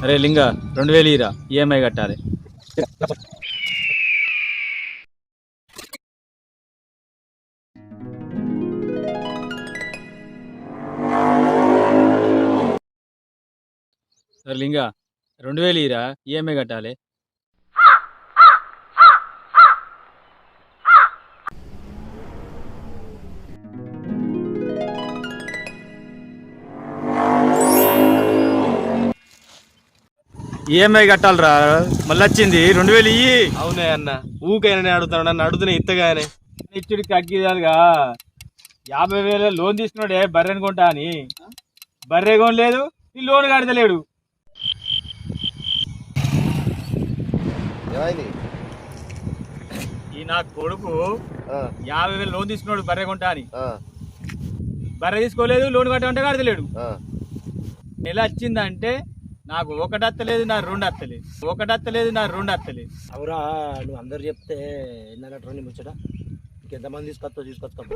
అరే లింగ 2000 ఇరా ఈఎంఐ కట్టాలి. అరే లింగ 2000 ఇరా ఈఎంఐ కట్టాలి. ఈఎంఐ కట్టాలిరా, మళ్ళీ వచ్చింది 2000 ఇయ్యి. అవునే అన్న, ఊకైనా నేను అడుగుతాను, నన్ను అడుగుతున్నా ఇత్తగానే. ఇచ్చుడికి అగ్గిదాలుగా 50,000 లోన్ తీసుకున్నాడే బర్రెని కొంటా అని. బర్రె కొనలేదు, ఈ లోన్ కడతలేడు. ఈ నా కొడుకు 50,000 లోన్ తీసుకున్నాడు బర్రె కొంటా అని. బర్రె తీసుకోలేదు, లోన్ కట్టమంటే కడతలేడు. ఎలా వచ్చిందంటే నాకు ఒకటి అత్తలేదు, నా రెండు అత్తలేదు, ఒకటి అత్తలేదు, నా రెండు అత్తలేదు. అవురా, నువ్వు అందరు చెప్తే ఏంటంటే నీ ముచ్చట ఎంతమంది తీసుకొస్తావు